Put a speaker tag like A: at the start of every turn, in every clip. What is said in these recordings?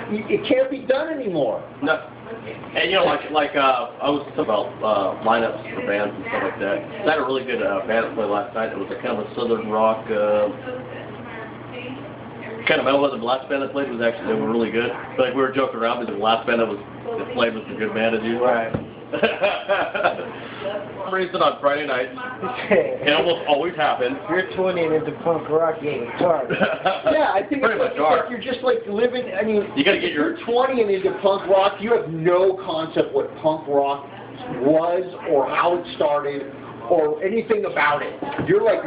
A: it can't be done anymore.
B: No. And you know, I was talking about lineups for bands and stuff like that. I had a really good band that played last night. It was a kind of a southern rock kind of metal. The last band that played was actually, they were really good. Like we were joking around because the last band that played was a good band as usual.
A: Right.
B: For some reason on Friday nights, it almost always happens.
C: You're 20 and into punk rock, you're retarded.
A: Yeah, I think
B: Pretty
A: it's
B: much are.
A: like you're just like living, I mean,
B: You gotta get
A: you're 20 and into punk rock, you have no concept what punk rock was or how it started or anything about it. You're like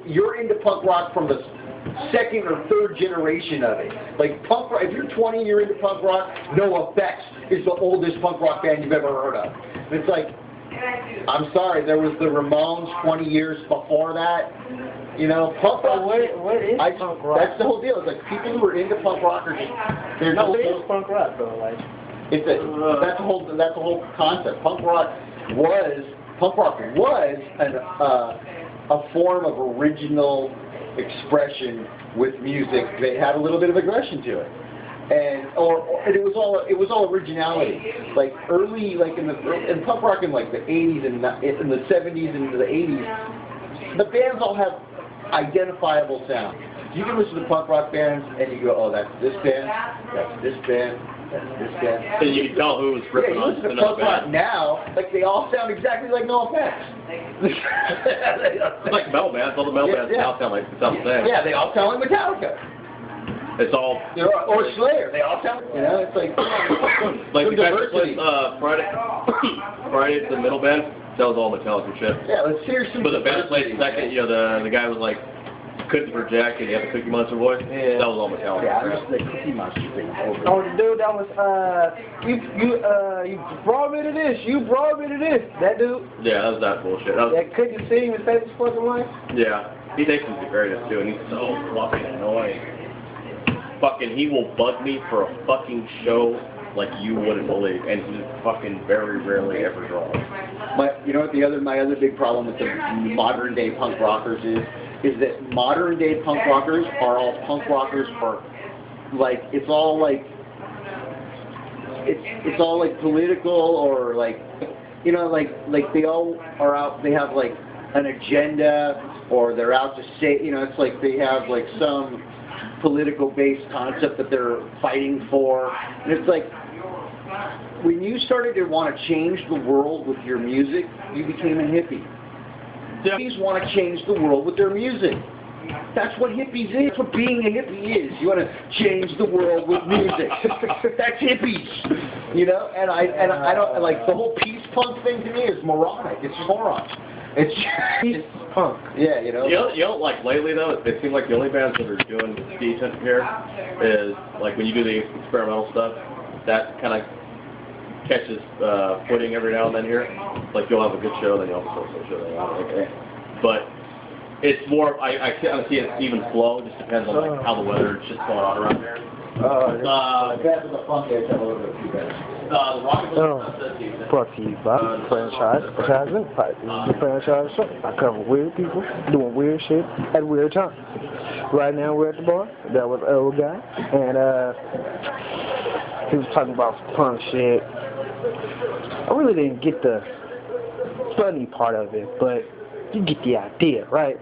A: you're into punk rock from the second or third generation of it. Like punk rock, if you're 20 and you're into punk rock, NoFX is the oldest punk rock band you've ever heard of. And it's like, I'm sorry, there was the Ramones 20 years before that. You know, punk rock.
C: What is punk rock?
A: That's the whole deal. It's like people who are into punk rock are just, they're
C: No,
A: just
C: what is punk rock though? Like,
A: that's the whole concept. Punk rock was a form of original expression with music. They had a little bit of aggression to it, and it was all originality. Like early, like in punk rock in like the 80s and in the 70s and the 80s, the bands all have identifiable sound. You can listen to punk rock bands and you go, oh, that's this band, that's this band, that's this band.
B: And you can tell who was ripping on
A: you listen to
B: another
A: punk rock
B: band.
A: now, like they all sound exactly like NoFX.
B: It's like metal bands. All the metal bands now sound the same.
A: Yeah, they all sound like Metallica.
B: It's all
A: Or Slayer. They all sound, it's like
B: like the guy that
A: diversity.
B: played Friday, the middle band. That was all Metallica shit.
A: Yeah, let's hear some.
B: But the band that played second, the guy was like couldn't for Jack and he had the Cookie Monster voice.
C: Yeah.
B: That was all Metallica.
A: Yeah, I'm just the Cookie Monster thing over.
C: oh, the dude that was you brought me to this. You brought me to this. That dude.
B: Yeah, that was that bullshit.
C: That couldn't sing and save his fucking life.
B: Yeah, he thinks he's the greatest too, and he's so fucking annoying. Fucking, he will bug me for a fucking show like you wouldn't believe, and he fucking very rarely ever draws.
A: You know what my other big problem with the modern day punk rockers is that modern day punk rockers are all punk rockers for, like, it's all like political or like, like they all are out, they have like an agenda or they're out to say, it's like they have like some political based concept that they're fighting for. And it's like, when you started to want to change the world with your music, you became a hippie. Hippies want to change the world with their music. That's what hippies is. That's what being a hippie is. You want to change the world with music. That's hippies. And I don't like the whole peace punk thing. To me is moronic. It's morons. It's punk. Yeah,
B: You know, like lately though, it seems like the only bands that are doing decent here is like when you do the experimental stuff, that kind of catches footing every now and then here. Like you'll have a good show, then you'll also show that out. But it's more, I kind of see it even flow. It just depends on like how the weather is just going on around here.
A: That's the funk is a little bit too bad.
B: The Rockabilly
C: Brought to you by Franchise Advertising. The Franchise Show. I cover weird people doing weird shit at weird times. Right now we're at the bar. That was an old guy, and he was talking about some punk shit. I really didn't get the funny part of it, but you get the idea, right?